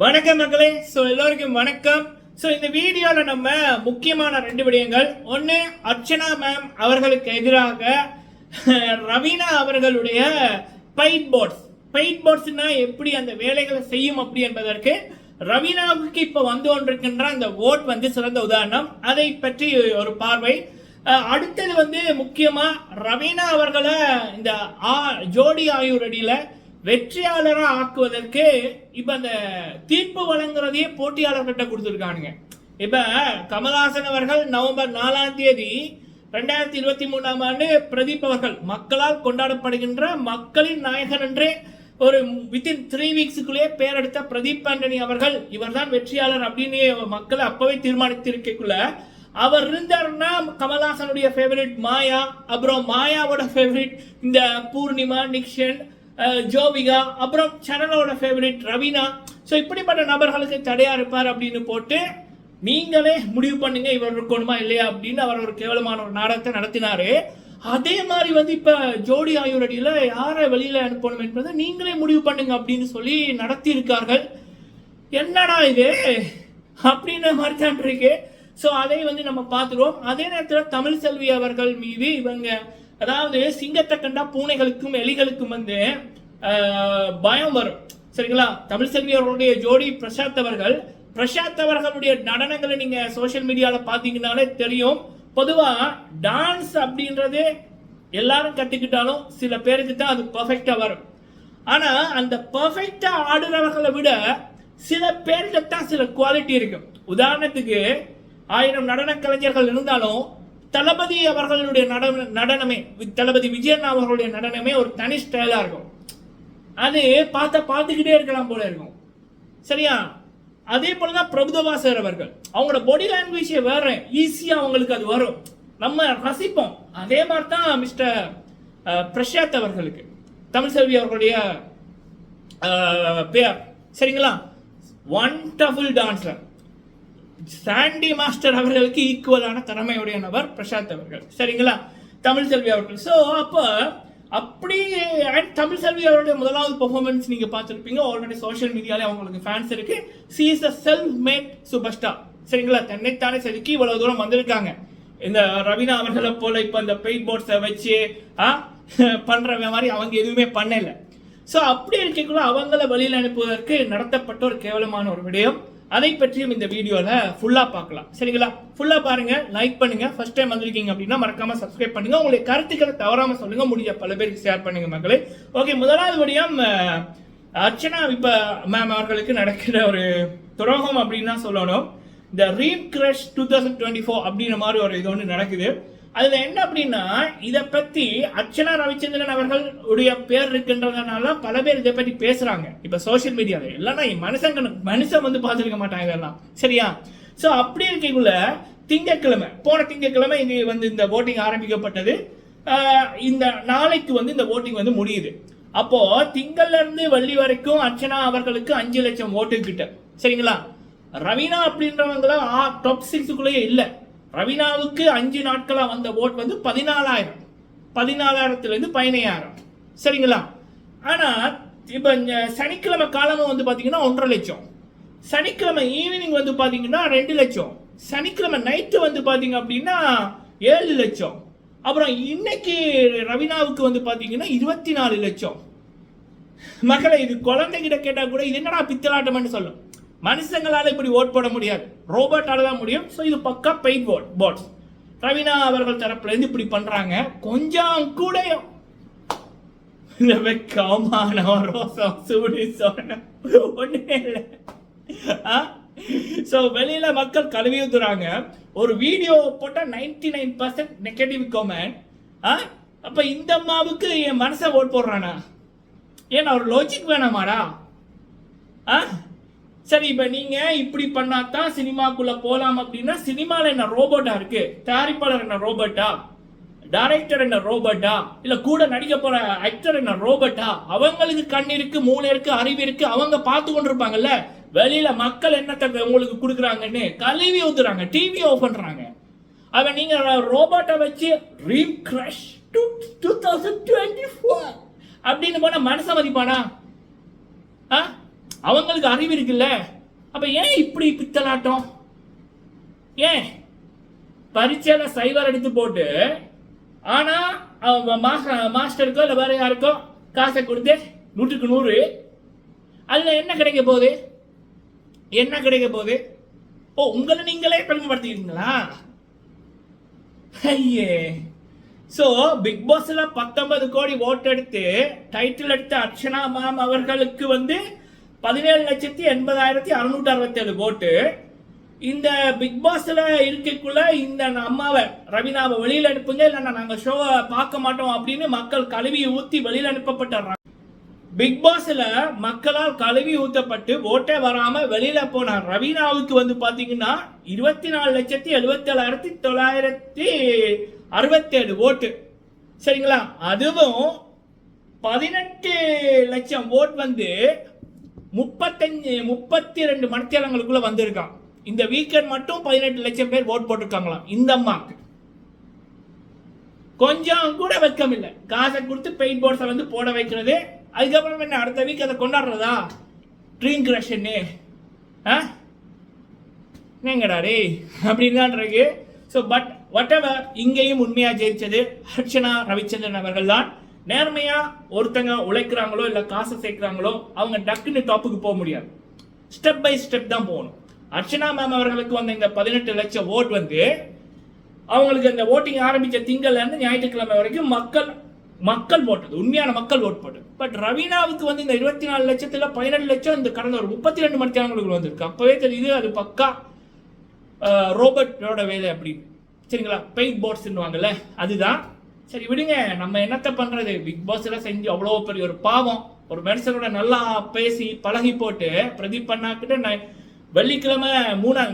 வணக்கம் மக்களே. எல்லோருக்கும் வணக்கம். இந்த வீடியோவில் நம்ம முக்கியமான 2 விடயங்கள். ஒன்று, அர்ச்சனா மேம் அவர்களுக்கு எதிராக ரவீனா அவர்களுடைய பெய்ட் போர்ட்ஸ்னா எப்படி அந்த வேலைகளை செய்யும் அப்படி என்பதற்கு ரவீனாவுக்கு இப்போ வந்து கொண்டிருக்கின்ற அந்த ஓட் சிறந்த உதாரணம். அதை பற்றி ஒரு பார்வை. அடுத்தது முக்கியமா ரவீனா அவர்களை இந்த ஜோடி ஆயுரடியில வெற்றியாளராக ஆக்குவதற்கு இப்ப அந்த தீர்ப்பு வழங்குறதையே போட்டியாளர்கிட்ட கொடுத்துருக்கானுங்க. இப்ப கமல்ஹாசன் அவர்கள் நவம்பர் 4ஆம் தேதி 2023ஆம் ஆண்டு பிரதீப் அவர்கள் மக்களால் கொண்டாடப்படுகின்ற மக்களின் நாயகன் என்றே ஒரு வித்தின் 3 வீக்ஸுக்குள்ளேயே பேர் எடுத்த பிரதீப் ஆண்டனி அவர்கள் இவர்தான் வெற்றியாளர் அப்படின்னு மக்களை அப்பவே தீர்மானித்திருக்கக்குள்ள அவர் இருந்தாருன்னா கமல்ஹாசனுடைய ஃபேவரட் மாயா, அப்புறம் மாயாவோட ஃபேவரட் இந்த பூர்ணிமா, நிக்ஷன், ஜோவிகா, அப்புறம் சரணோட ஃபேவரட் ரவீனா. இப்படிப்பட்ட நபர்களுக்கு தடையா இருப்பார் அப்படின்னு போட்டு நீங்களே முடிவு பண்ணுங்க இவர் இருக்கணுமா இல்லையா அப்படின்னு அவர் ஒரு கேவலமான ஒரு நாடகத்தை நடத்தினாரு. அதே மாதிரி இப்ப ஜோடி ஆயுரடியில யாரை வெளியில அனுப்பணும் என்பதை நீங்களே முடிவு பண்ணுங்க அப்படின்னு சொல்லி நடத்தி இருக்கார்கள். என்னடா இது அப்படின்ற மாதிரி தான் இருக்கு. அதை நம்ம பார்த்துருவோம். அதே நேரத்தில் தமிழ் செல்வி அவர்கள் மீது இவங்க அதாவது சிங்கத்தை கண்டா பூனைகளுக்கும் எலிகளுக்கும் பயம் வரும். சரிங்களா? தமிழ் செல்வி அவர்களுடைய ஜோடி பிரசாத் அவர்களுடைய நடனங்களை நீங்க சோசியல் மீடியால பாத்தீங்கன்னாலே தெரியும். பொதுவா டான்ஸ் அப்படின்றது எல்லாரும் கத்துக்கிட்டாலும் சில பேருக்கு தான் அது பெர்ஃபெக்டா வரும். ஆனா அந்த பெர்ஃபெக்டா ஆடுறவர்களை விட சில பேருக்கு தான் சில குவாலிட்டி இருக்கும். உதாரணத்துக்கு 1000 நடன கலைஞர்கள் இருந்தாலும் தளபதி அவர்களுடைய நடனமே, தளபதி விஜயன் அவர்களுடைய நடனமே ஒரு தனி ஸ்டைலா இருக்கும். அது பார்த்துக்கிட்டே இருக்கலாம் போல இருக்கும். சரியா? அதே போலதான் பிரபுதவா சார் அவர்கள், அவங்களோட பாடி லாங்குவேஜ் வேற, ஈஸியா அவங்களுக்கு அது வரும், நம்ம ரசிப்போம். அதே மாதிரி தான் மிஸ்டர் பிரசாத் அவர்களுக்கு தமிழ் செல்வி அவர்களுடைய பேர். சரிங்களா? Wonderful dancer. சாண்டி மாஸ்டர் அவர்களுக்கு ஈக்குவலான திறமையுடைய நபர் பிரசாத் அவர்கள். சரிங்களா? தமிழ் செல்வி அவர்கள். அப்போ அப்படி தமிழ் செல்வி அவருடைய முதலாவது பெர்ஃபார்மன்ஸ் நீங்க பார்த்துருப்பீங்க. ஆல்ரெடி சோஷியல் மீடியால அவங்களுக்கு ஃபேன்ஸ் இருக்கு. C is a self made superstar. சரிங்களா? தன்னைத்தானே செதுக்கி இவ்வளவு தூரம் வந்திருக்காங்க. இந்த ரவீனா அவர்களை போல இப்ப இந்த பெயிட் போர்ட்ஸை வச்சு பண்ற மாதிரி அவங்க எதுவுமே பண்ணல. அப்படி இருக்கக்குள்ள அவங்கள வெளியில் அனுப்புவதற்கு நடத்தப்பட்ட ஒரு கேவலமான ஒரு விடயம். அதை பற்றியும் இந்த வீடியோல ஃபுல்லா பார்க்கலாம். சரிங்களா? ஃபுல்லா பாருங்க, லைக் பண்ணுங்க. ஃபர்ஸ்ட் டைம் வந்திருக்கீங்க அப்படின்னா மறக்காம சப்ஸ்கிரைப் பண்ணுங்க. உங்களுடைய கருத்துக்களை தவறாம சொல்லுங்க, முடிஞ்ச பல பேருக்கு ஷேர் பண்ணுங்க மக்களே. ஓகே, முதலாவது விடயம் அர்ச்சனா இப்ப மேம் அவர்களுக்கு நடக்கிற ஒரு துரோகம் அப்படின்னு தான் சொல்லணும். இந்த ரீம் கிரஷ் 2024 அப்படின்ற மாதிரி ஒரு இது ஒன்று நடக்குது. அதுல என்ன அப்படின்னா, இதை பத்தி அர்ச்சனா ரவிச்சந்திரன் அவர்கள் உடைய பேர் இருக்கின்றதுனால பல பேர் இதை பத்தி பேசுறாங்க இப்ப சோசியல் மீடியால. இல்லைன்னா மனுஷன் பார்த்துருக்க மாட்டாங்க இதெல்லாம். சரியா? அப்படி இருக்கக்குள்ள போன திங்கட்கிழமை இது இந்த ஓட்டிங் ஆரம்பிக்கப்பட்டது. இந்த நாளைக்கு இந்த ஓட்டிங் முடியுது. அப்போ திங்கள்ல இருந்து வெள்ளி வரைக்கும் அர்ச்சனா அவர்களுக்கு 5 லட்சம் ஓட்டு கிட்ட. சரிங்களா? ரவீனா அப்படின்றவங்கள டாப் 6க்குள்ளேயே இல்ல. ரவீனாவுக்கு 5 நாட்களா வந்த ஓட் 14,000 இருந்து 15,000. சரிங்களா? ஆனா இப்ப சனிக்கிழமை காலமும் பாத்தீங்கன்னா 1.5 லட்சம், சனிக்கிழமை ஈவினிங் பாத்தீங்கன்னா 2 லட்சம், சனிக்கிழமை நைட்டு பாத்தீங்க அப்படின்னா 7 லட்சம், அப்புறம் இன்னைக்கு ரவீனாவுக்கு பாத்தீங்கன்னா 24 லட்சம். மக்களை இது குழந்தைகிட்ட கேட்டா கூட இது என்னடா பித்தலாட்டம்னு சொல்லும். மனுஷங்களால இப்படி ஓட் போட முடியாது, ரோபோட்டால தான் முடியும். இது பக்கா பெய்ட் போர்ட்ஸ். ரவீனா அவர்கள் தரப்புல இருந்து இப்படி பண்றாங்க. கொஞ்சம் கூட இந்த வெக்கமான ரோசம் சூடி ஒண்ணுமே இல்லை. வெளியில மக்கள் கழுவி ஊத்துறாங்க. ஒரு வீடியோ போட்டா 99% நெகட்டிவ் கமெண்ட். அப்ப இந்த அம்மாவுக்கு என் மனசை ஓட் போடுறானா? ஏன்னா ஒரு லாஜிக் வேணாமாடா? சரி, இப்ப நீங்க இப்படி பண்ணாதான் சினிமாக்குள்ள போலாம் அப்படின்னா சினிமால என்ன ரோபோட்டா இருக்கு? தயாரிப்பாளர் என்ன ரோபோட்டா? டைரக்டர் என்ன ரோபோட்டா? இல்ல கூட நடிக்க போற ஆக்டர் என்ன ரோபோட்டா? அவங்களுக்கு கண் இருக்கு, மூளை இருக்கு, அறிவு இருக்கு, அவங்க பார்த்து கொண்டிருப்பாங்கல்ல. வெளியில மக்கள் என்னத்தை உங்களுக்கு கொடுக்குறாங்கன்னு கழுவி ஊத்துறாங்க, டிவி ஆஃப் பண்றாங்க. அவன் நீங்க ரோபோட்டை வச்சு ரீம் கிரஷ் 2024 அப்படின்னு போனா மனச மதிப்பானா? அவங்களுக்கு அறிவு இருக்குல்ல. அப்ப ஏன் இப்படி பித்தலாட்டம்? ஏன் பரீட்சையில சைவர் எடுத்து போட்டு ஆனா மாஸ்டருக்கோ இல்ல வேற யாருக்கோ காசை கொடுத்து 100க்கு 100 அதுல என்ன கிடைக்க போகுது? என்ன கிடைக்க போகுது? ஓ, உங்களை நீங்களே பெருமைப்படுத்திக்கிறீங்களா? ஐயே. சோ பிக் பாஸ்ல 19 கோடி ஓட்டு எடுத்து டைட்டில் எடுத்த அர்ச்சனா மேம் அவர்களுக்கு 17,80,667 ஓட்டு. இந்த பிக் பாஸ்ல இருக்கக்குள்ள இந்த அம்மாவை ரவீனாவை வெளியில அனுப்புங்க, இல்லைன்னா நாங்க ஷோவை பார்க்க மாட்டோம் அப்படின்னு மக்கள் கழுவி ஊத்தி வெளியில அனுப்பப்பட்ட பிக் பாஸ்ல மக்களால் கழுவி ஊத்தப்பட்டு ஓட்டே வராம வெளியில போன ரவீனாவுக்கு பாத்தீங்கன்னா 24,77,967 ஓட்டு. சரிங்களா? அதுவும் 18 லட்சம் ஓட் 32 மணித்தேலங்களுக்குள்ள வந்திருக்கான். இந்த வீக்கெண்ட் மட்டும் 18 லட்சம் பேர் ஓட் போட்டிருக்காங்களாம். இந்த அம்மாக்கு கொஞ்சம் கூட வெக்கம் இல்லை. காசை கொடுத்து பெயிண்ட் போர்ட்ஸை போட வைக்கிறது. அதுக்கப்புறம் என்ன, அடுத்த வீக் அதை கொண்டாடுறதா? ட்ரீம் கிரஷன்னு என்னங்கடா டே அப்படின்னு தான் இருக்கு. ஸோ பட் வாட் எவர், இங்கேயும் உண்மையா ஜெயிச்சது அர்ச்சனா ரவிச்சந்திரன் அவர்கள் தான். நேர்மையா ஒருத்தங்க உழைக்கிறாங்களோ இல்ல காசை சேர்க்கிறாங்களோ அவங்க டக்குன்னு டாப்புக்கு போக முடியாது. ஸ்டெப் பை ஸ்டெப் தான் போகணும். அர்ச்சனா மேம் அவர்களுக்கு இந்த 18 லட்சம் ஓட் அவங்களுக்கு இந்த ஓட்டிங் ஆரம்பிச்ச திங்கள்ல இருந்து ஞாயிற்றுக்கிழமை வரைக்கும் மக்கள் போட்டது, உண்மையான மக்கள் ஓட் போட்டது. பட் ரவீனாவுக்கு இந்த 24 லட்சத்துல 17 லட்சம் இந்த கடந்த ஒரு 32 மணி நேரங்களுக்கு வந்திருக்கு. அப்பவே தெரியுது அது பக்கா ரோபோட்டோட வேலை அப்படின்னு. சரிங்களா? பெயிண்ட் போர்ட்ஸ் வாங்கல, அதுதான். சரி விடுங்க, நம்ம என்னத்த பண்றது? பிக் பாஸ் எல்லாம் செஞ்சு அவ்வளோ பெரிய ஒரு பாவம். ஒரு மனுஷனோட நல்லா பேசி பழகி போட்டு பிரதீப் பண்ணாக்கிட்ட வெள்ளிக்கிழமை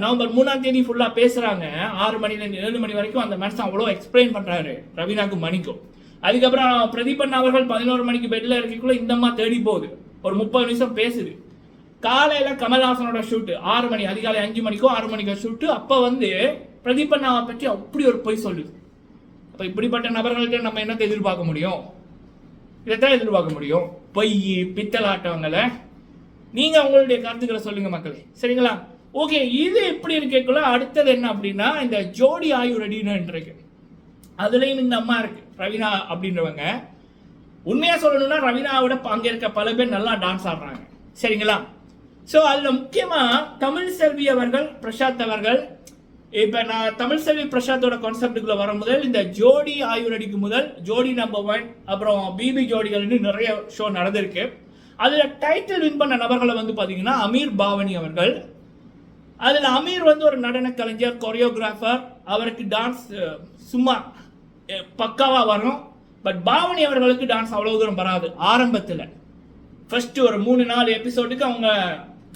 நவம்பர் 3ஆம் தேதி ஃபுல்லா பேசுறாங்க. 6 மணிலேருந்து 7 மணி வரைக்கும் அந்த மனுஷன் அவ்வளோ எக்ஸ்பிளைன் பண்றாரு ரவீனாக்கும் மணிக்கும். அதுக்கப்புறம் பிரதீப் அண்ணா அவர்கள் 11 மணிக்கு பெட்ல இருக்கக்குள்ள இந்த அம்மா தேடி போகுது, ஒரு 30 நிமிஷம் பேசுது. காலையில கமல்ஹாசனோட ஷூட் 6 மணி, அதிகாலை 5 மணிக்கோ 6 மணிக்கோ ஷூட். அப்ப பிரதீப் அண்ணாவை பற்றி அப்படி ஒரு பொய் சொல்லுது. அப்ப இப்படிப்பட்ட நபர்கள்ட்ட நம்ம என்னத்தை எதிர்பார்க்க முடியும்? இதைத்தான் எதிர்பார்க்க முடியும். பொய் பித்தலாட்டவங்களை. நீங்க உங்களுடைய கருத்துக்களை சொல்லுங்க மக்களே. சரிங்களா? ஓகே, இது எப்படி இருக்கக்குள்ள அடுத்தது என்ன அப்படின்னா, இந்த ஜோடி ஆயு ரெடின்னு இருக்கு. அதுலயும் இந்த அம்மா இருக்கு, ரவீனா அப்படின்றவங்க. உண்மையா சொல்லணும்னா ரவீனாவோட அங்க இருக்க பல பேர் நல்லா டான்ஸ் ஆடுறாங்க. சரிங்களா? ஸோ அதுல முக்கியமா தமிழ் செல்வி அவர்கள், பிரசாத் அவர்கள். இப்ப நான் தமிழ் செல்வி பிரசாத்தோட கான்செப்டுக்குள்ள வர முதல் இந்த ஜோடி ஆயுரடிக்கு முதல் ஜோடி நம்பர் 1, அப்புறம் பிபி ஜோடிகள்னு நிறைய ஷோ நடந்திருக்கு. அதுல டைட்டில் வின் பண்ண நபர்களை பாத்தீங்கன்னா அமீர் பாவனி அவர்கள். அதுல அமீர் ஒரு நடன கலைஞர், கொரியோகிராஃபர். அவருக்கு டான்ஸ் சும்மா பக்காவா வரும். பட் பாவனி அவர்களுக்கு டான்ஸ் அவ்வளவு தூரம் வராது. ஆரம்பத்துல ஃபர்ஸ்ட் ஒரு 3-4 எபிசோடுக்கு அவங்க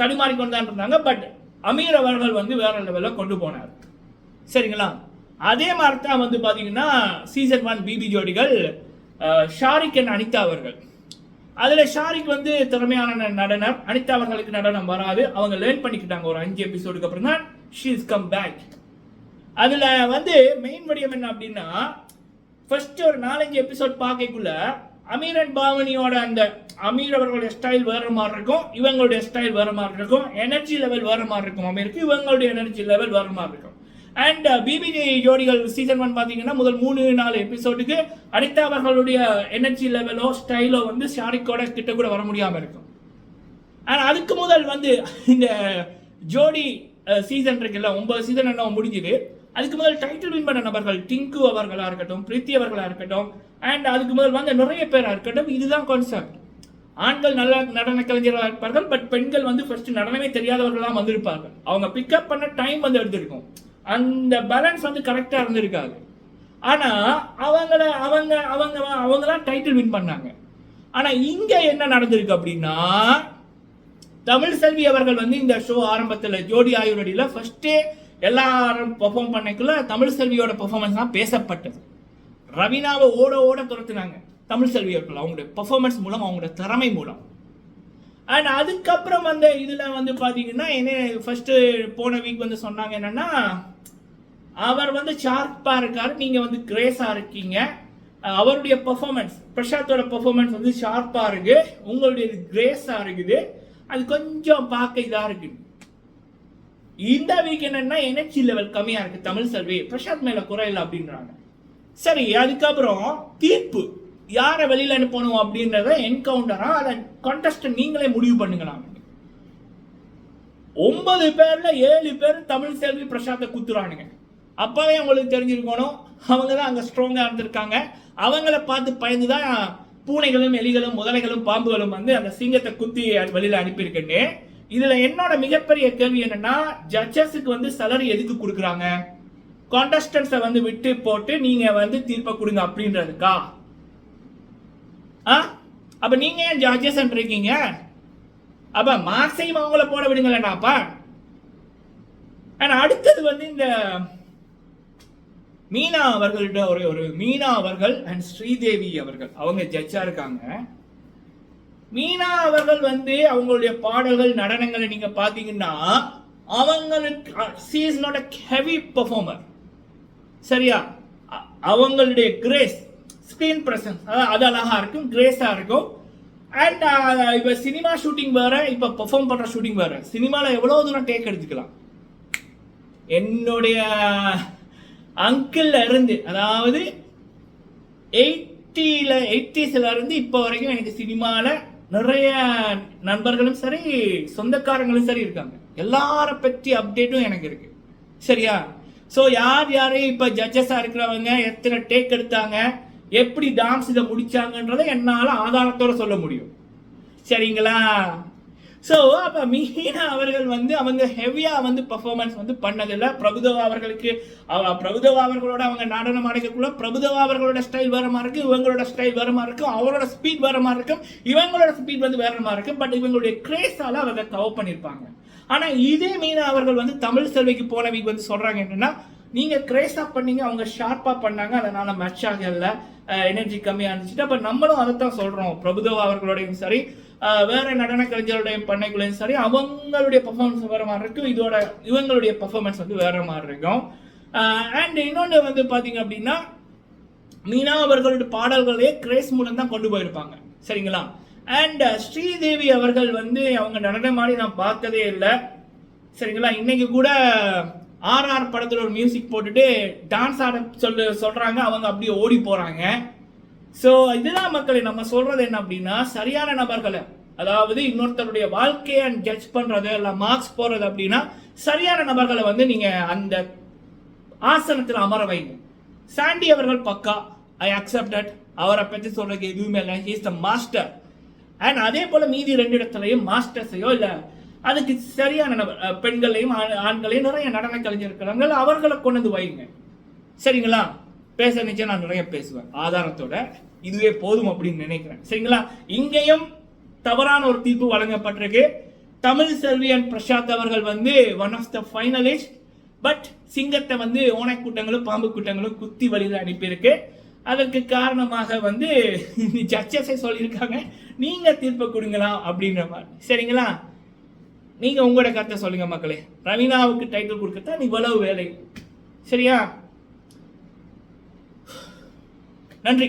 தடுமாறி கொண்டு இருந்தாங்க. பட் அமீர் அவர்கள் வேற லெவல்ல கொண்டு போனார். சரிங்களா? அதே மாதிரி தான் பாத்தீங்கன்னா சீசன் 1 பிபி ஜோடிகள் ஷாரிக் அண்ட் அனிதா அவர்கள். அதுல ஷாரிக் திறமையான நடனர், அனிதா அவர்களுக்கு நடனம் வராது. அவங்க லேர்ன் பண்ணிக்கிட்டாங்க. ஒரு 5 எபிசோடுக்கு அப்புறம் தான் ஷீ இஸ் கம் பேக். அதுல மெயின் வடிவம் என்ன அப்படின்னா, ஃபர்ஸ்ட் ஒரு 4-5 எபிசோட் பார்க்கக்குள்ள அமீர் அண்ட் பாவனியோட அந்த அமீர் அவர்களுடைய ஸ்டைல் வேற மாதிரி இருக்கும், இவங்களுடைய ஸ்டைல் வேற மாதிரி இருக்கும், எனர்ஜி லெவல் வேற மாதிரி இருக்கும் அமீருக்கு, இவங்களுடைய எனர்ஜி லெவல் வேற மாதிரி இருக்கும். அண்ட் பிபி ஜோடிகள் சீசன் 1 பாத்தீங்கன்னா முதல் 3-4 எபிசோடுக்கு அனிதா அவர்களுடைய எனர்ஜி லெவலோ ஸ்டைலோ ஷாரிக்கோட கிட்ட கூட வர முடியாம இருக்கும். ஆனா அதுக்கு முதல் இந்த ஜோடி சீசன் இருக்குல்ல, 9 சீசன் என்ன முடிஞ்சுது. அதுக்கு முதல் டைட்டில் வின் பண்ண நபர்கள் டிங்கு அவர்களா இருக்கட்டும், பிரீத்தி அவர்களா இருக்கட்டும், அண்ட் அதுக்கு முதல் நிறைய பேரா இருக்கட்டும். இதுதான் கான்செப்ட். ஆண்கள் நல்ல நடன கலைஞர்களாக இருப்பார்கள். பட் பெண்கள் ஃபர்ஸ்ட் நடனமே தெரியாதவர்களாக வந்திருப்பார்கள். அவங்க பிக்கப் பண்ண டைம் எடுத்திருக்கும். அந்த பேலன்ஸ் கரெக்டா இருந்திருக்காது. ஆனா அவங்க தான் டைட்டில் வின் பண்ணாங்க. ஆனா இங்க என்ன நடந்திருக்கு அப்படின்னா, தமிழ் செல்வி அவர்கள் இந்த ஷோ ஆரம்பத்தில் ஜோடி ஆயுரடியில ஃபர்ஸ்டே எல்லாரும் பெர்ஃபார்ம் பண்ணக்குள்ள தமிழ் செல்வியோட பெர்ஃபார்மன்ஸ் தான் பேசப்பட்டது. ரவீனாவை ஓட ஓட துரத்துனாங்க தமிழ் செல்வி அவர்கள், அவங்களுடைய பெர்ஃபார்மன்ஸ் மூலம், அவங்களுடைய திறமை மூலம். அண்ட் அதுக்கப்புறம் இதுல பாத்தீங்கன்னா என்ன ஃபர்ஸ்ட் போன வீக் சொன்னாங்க என்னன்னா, அவர் ஷார்ப்பா இருக்காரு, நீங்க கிரேஸா இருக்கீங்க, அவருடைய பெர்ஃபார்மன்ஸ் பிரசாத்தோட பெர்ஃபார்மன்ஸ் ஷார்ப்பா இருக்கு, உங்களுடைய கிரேஸா இருக்குது, அது கொஞ்சம் பார்க்க இதா இருக்கு. இந்த வீக் என்னன்னா எனர்ஜி லெவல் கம்மியா இருக்கு தமிழ் செல்வி, பிரசாத் மேல குறையில அப்படின்றாங்க. சரி, அதுக்கப்புறம் தீர்ப்பு யாரை வெளியில அனுப்பணும் அப்படின்றத என்கவுண்டரா அதை கான்டெஸ்ட் நீங்களே முடிவு பண்ணுங்களாம். 9 பேர்ல 7 பேர் தமிழ் செல்வி பிரசாத்தை குத்துறானுங்க. அப்பவே உங்களுக்கு தெரிஞ்சிருக்கணும் அவங்க தான் அங்க ஸ்ட்ராங்கா இருந்திருக்காங்க. அவங்கள பார்த்து பயந்துதான் பூனைகளும் எலிகளும் முதலைகளும் பாம்புகளும் வந்து அந்த சிங்கத்தை குத்தி வெளியில அனுப்பியிருக்கேன்னு. இதுல என்னோட மிகப்பெரிய கேள்வி என்னன்னா, ஜட்ஜஸுக்கு வந்து சேலரி எதுக்கு கொடுக்குறாங்க? கான்டெஸ்டன்ஸை வந்து விட்டு போட்டு நீங்க வந்து தீர்ப்பை கொடுங்க அப்படின்றதுக்கா? அப்ப நீங்க ஏன் ஜட்ஜஸ் இருக்கீங்க? அப்ப மார்க்ஸையும் அவங்கள போட விடுங்களேனாப்பா. அடுத்தது வந்து இந்த மீனா அவர்கள்ட்ட ஒரு மீனா அவர்கள் அண்ட் ஸ்ரீதேவி அவர்கள் அவங்க ஜட்ஜா இருக்காங்க. மீனா அவர்கள் வந்து அவங்களுடைய பாடல்கள் நடனங்களை நீங்க பாத்தீங்கன்னா அவங்களுக்கு she is not a heavy performer. சரியா? அவங்களுடைய கிரேஸ் ஸ்கிரீன் பிரசன்ஸ் அது அழகா இருக்கும், கிரேஸா இருக்கும். அண்ட் இப்ப சினிமா ஷூட்டிங் வேற, இப்ப பெர்ஃபார்ம் பண்ற ஷூட்டிங் வேற. சினிமால எவ்வளவு தூரம் டேக் எடுத்துக்கலாம். என்னுடைய அங்கிள் இருந்து, அதாவது 80s இருந்து இப்போ வரைக்கும் எனக்கு சினிமால நிறைய நண்பர்களும் சரி சொந்தக்காரங்களும் சரி இருக்காங்க. எல்லார பற்றி அப்டேட்டும் எனக்கு இருக்கு. சரியா? ஸோ யார் யாரு இப்போ ஜட்ஜஸாக இருக்கிறவங்க எத்தனை டேக் எடுத்தாங்க, எப்படி டான்ஸ் இதை முடிச்சாங்கன்றதை என்னால் ஆதாரத்தோட சொல்ல முடியும். சரிங்களா? ஸோ அப்போ மீனா அவர்கள் வந்து அவங்க ஹெவியாக வந்து பர்ஃபார்மன்ஸ் வந்து பண்ணதில்லை. பிரபுதேவா அவர்களுக்கு பிரபுதேவா அவர்களோட அவங்க நடனம் ஆடிக்கக்குள்ள பிரபுதேவா அவர்களோட ஸ்டைல் வேற மாதிரி இருக்கும், இவங்களோட ஸ்டைல் வேற மாதிரி இருக்கும், அவரோட ஸ்பீட் வேற மாதிரி இருக்கும், இவங்களோட ஸ்பீட் வந்து வேற மாதிரி இருக்கும். பட் இவங்களுடைய கிரேஸால அவங்க கவர் பண்ணியிருப்பாங்க. ஆனால் இதே மீனா அவர்கள் வந்து தமிழ் செல்விக்கு போன வீக் வந்து சொல்றாங்க என்னன்னா, நீங்க கிரேஸா பண்ணீங்க, அவங்க ஷார்ப்பா பண்ணாங்க, அதனால மேட்ச் ஆகல, எனர்ஜி கம்மியா இருந்துச்சு. அப்ப நம்மளும் அதைத்தான் சொல்றோம். பிரபுதேவா அவர்களோடையும் சரி வேற நடன கலைஞருடைய பண்ணைகளையும் சரி அவங்களுடைய பர்ஃபார்மன்ஸ் வேற மாதிரி இருக்கும், இவங்களுடைய பர்ஃபார்மன்ஸ் வந்து வேற மாதிரி இருக்கும். அண்ட் இன்னொன்று வந்து பாத்தீங்க அப்படின்னா மீனா அவர்களுடைய பாடல்களே கிரேஸ் மூலம் தான் கொண்டு போயிருப்பாங்க. சரிங்களா? அண்ட் ஸ்ரீதேவி அவர்கள் வந்து அவங்க நடனம் ஆடி நான் பார்த்ததே இல்லை. சரிங்களா? இன்னைக்கு கூட ஆர்ஆர் படத்துல ஒரு மியூசிக் போட்டுட்டு டான்ஸ் ஆட சொல்றாங்க, அவங்க அப்படியே ஓடி போறாங்க. ஸோ இதுதான் மக்களை நம்ம சொல்றது என்ன அப்படின்னா, சரியான நபர்களை, அதாவது இன்னொருத்தருடைய வாழ்க்கையை ஜட்ஜ் பண்றது இல்லை மார்க்ஸ் போடுறது அப்படின்னா சரியான நபர்களை வந்து நீங்க அந்த ஆசனத்தில் அமர வைங்க. சாண்டி அவர்கள் பக்கா, ஐ அக்செப்டட், அவரை பற்றி சொல்றதுக்கு எதுவுமே இல்லை, he is the master. And அதே போல மீதி 2 இடத்துலையும் மாஸ்டர்ஸையோ இல்லை அதுக்கு சரியான பெண்களையும் ஆண்களையும் நிறைய நடன கலைஞர் இருக்கிறாங்க, அவர்களை கொண்டு வந்து வைங்க. சரிங்களா? பேச நிச்சயம் நான் நிறைய பேசுவேன் ஆதாரத்தோட, இதுவே போதும் அப்படின்னு நினைக்கிறேன். சரிங்களா? இங்கேயும் தவறான ஒரு தீர்ப்பு வழங்கப்பட்டிருக்கு. தமிழ் செல்வி அண்ட் பிரசாத் அவர்கள் வந்து one of the finalist. But சிங்கத்தை வந்து ஓனை கூட்டங்களும் பாம்பு கூட்டங்களும் குத்தி வழியில் அனுப்பியிருக்கு. அதற்கு காரணமாக வந்து ஜட்ஜஸை சொல்லியிருக்காங்க, நீங்க தீர்ப்பு கொடுங்களா அப்படின்ற மாதிரி. சரிங்களா? நீங்க உங்களோட கருத்தை சொல்லுங்க மக்களே. ரவீனாவுக்கு டைட்டில் கொடுக்கத்தான் இவ்வளவு வேலை. சரியா? நன்றி.